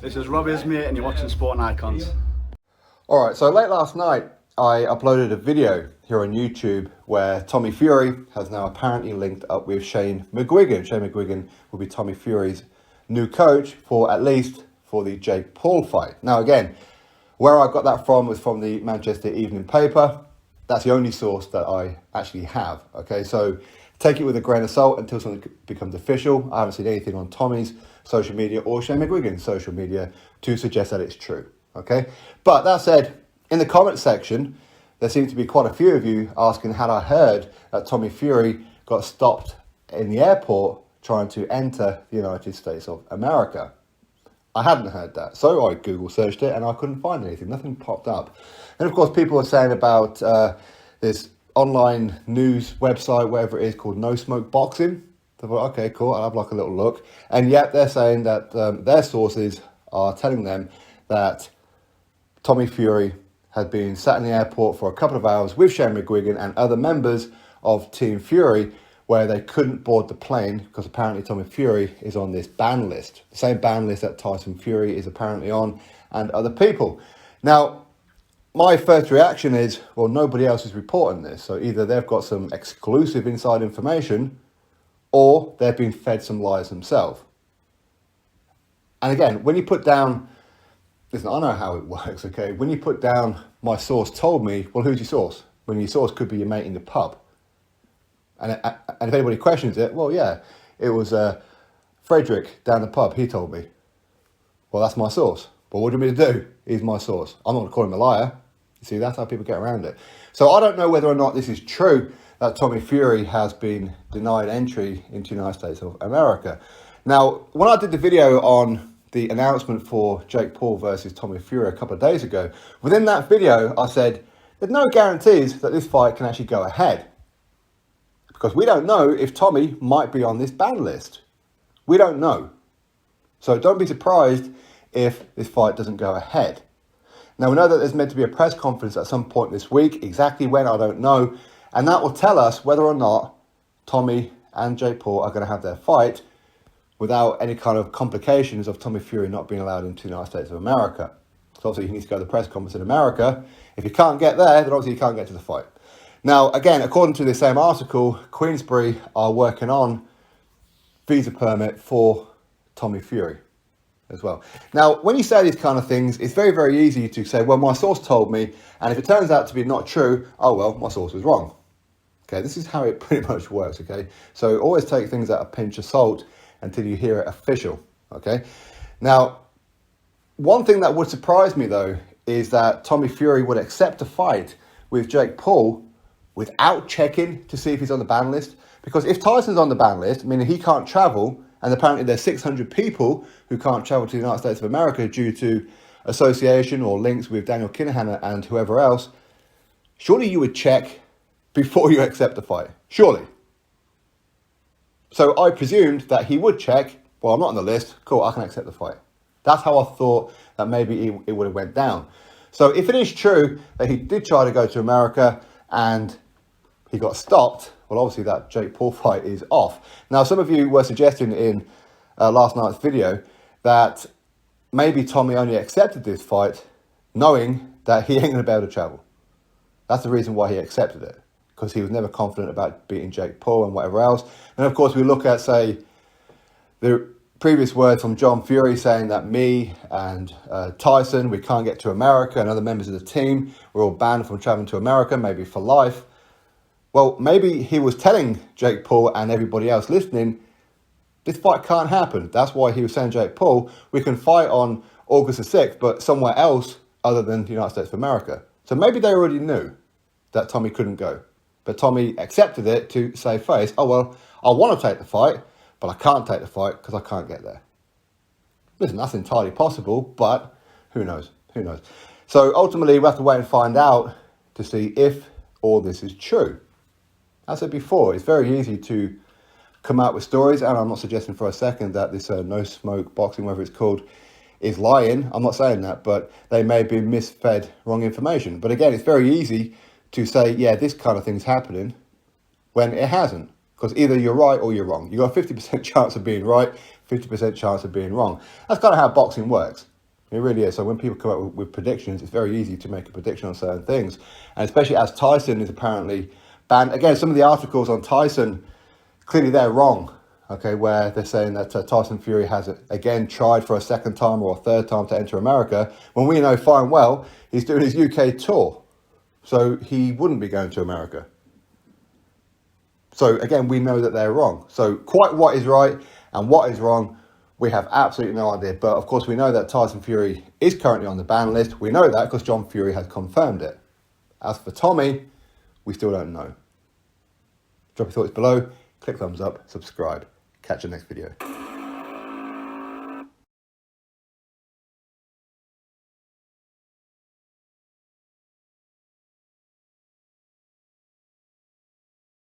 This is Rob Ismay and you're watching Sporting Icons. Alright, so late last night I uploaded a video here on YouTube where Tommy Fury has now apparently linked up with Shane McGuigan. Shane McGuigan will be Tommy Fury's new coach for at least for the Jake Paul fight. Now again, where I got that from was from the Manchester Evening Paper. That's the only source that I actually have. Okay, so take it with a grain of salt until something becomes official. I haven't seen anything on Tommy's social media or Shane McGuigan's social media to suggest that it's true. Okay, but that said, in the comment section, there seems to be quite a few of you asking had I heard that Tommy Fury got stopped in the airport trying to enter the United States of America. I hadn't heard that, so I Google searched it and I couldn't find anything. Nothing popped up. And of course, people are saying about this online news website, whatever it is, called No Smoke Boxing. So I thought, okay, cool, I'll have like a little look. And yet they're saying that their sources are telling them that Tommy Fury had been sat in the airport for a couple of hours with Shane McGuigan and other members of Team Fury, where they couldn't board the plane because apparently Tommy Fury is on this ban list. The same ban list that Tyson Fury is apparently on and other people. Now, my first reaction is, well, nobody else is reporting this. So either they've got some exclusive inside information or they've been fed some lies themselves. And again, when you put down, listen, I know how it works, okay? When you put down, my source told me, well, who's your source? When your source could be your mate in the pub. And if anybody questions it, well, yeah, it was Frederick down the pub. He told me. Well, that's my source. But what do you want me to do? He's my source. I'm not going to call him a liar. You see, that's how people get around it. So I don't know whether or not this is true that Tommy Fury has been denied entry into the United States of America. Now, when I did the video on the announcement for Jake Paul versus Tommy Fury a couple of days ago, within that video, I said, there's no guarantees that this fight can actually go ahead. Because we don't know if Tommy might be on this ban list. We don't know. So don't be surprised if this fight doesn't go ahead. Now, we know that there's meant to be a press conference at some point this week. Exactly when, I don't know. And that will tell us whether or not Tommy and Jake Paul are going to have their fight without any kind of complications of Tommy Fury not being allowed into the United States of America. So obviously he needs to go to the press conference in America. If he can't get there, then obviously he can't get to the fight. Now, again, according to the same article, Queensbury are working on visa permit for Tommy Fury as well. Now, when you say these kind of things, it's very, very easy to say, well, my source told me, and if it turns out to be not true, oh, well, my source was wrong. Okay, this is how it pretty much works, okay? So always take things at a pinch of salt until you hear it official, okay? Now, one thing that would surprise me, though, is that Tommy Fury would accept a fight with Jake Paul without checking to see if he's on the ban list. Because if Tyson's on the ban list, meaning he can't travel, and apparently there's 600 people who can't travel to the United States of America due to association or links with Daniel Kinahan and whoever else, surely you would check before you accept the fight. Surely. So I presumed that he would check, well, I'm not on the list, cool, I can accept the fight. That's how I thought that maybe it would have went down. So if it is true that he did try to go to America and he got stopped, well, obviously that Jake Paul fight is off. Now, some of you were suggesting in last night's video that maybe Tommy only accepted this fight knowing that he ain't going to be able to travel. That's the reason why he accepted it, because he was never confident about beating Jake Paul and whatever else. And of course, we look at, say, the previous words from John Fury saying that me and Tyson, we can't get to America, and other members of the team, we're all banned from traveling to America, maybe for life. Well, maybe he was telling Jake Paul and everybody else listening, this fight can't happen. That's why he was saying, Jake Paul, we can fight on August the 6th, but somewhere else other than the United States of America. So maybe they already knew that Tommy couldn't go. But Tommy accepted it to save face. Oh, well, I want to take the fight, but I can't take the fight because I can't get there. Listen, that's entirely possible, but who knows? Who knows? So ultimately, we have to wait and find out to see if all this is true. As I said before, it's very easy to come out with stories, and I'm not suggesting for a second that this no smoke boxing, whatever it's called, is lying. I'm not saying that, but they may be misfed wrong information. But again, it's very easy to say, yeah, this kind of thing's happening when it hasn't. Because either you're right or you're wrong. You've got a 50% chance of being right, 50% chance of being wrong. That's kind of how boxing works. It really is. So when people come up with predictions, it's very easy to make a prediction on certain things. And especially as Tyson is apparently banned. Again, some of the articles on Tyson, clearly they're wrong. Okay, where they're saying that Tyson Fury has, again, tried for a second time or a third time to enter America, when we know fine well he's doing his UK tour. So he wouldn't be going to America. So again, we know that they're wrong. So quite what is right and what is wrong, we have absolutely no idea. But of course, we know that Tyson Fury is currently on the ban list. We know that because John Fury has confirmed it. As for Tommy, we still don't know. Drop your thoughts below, click thumbs up, subscribe. Catch you next video.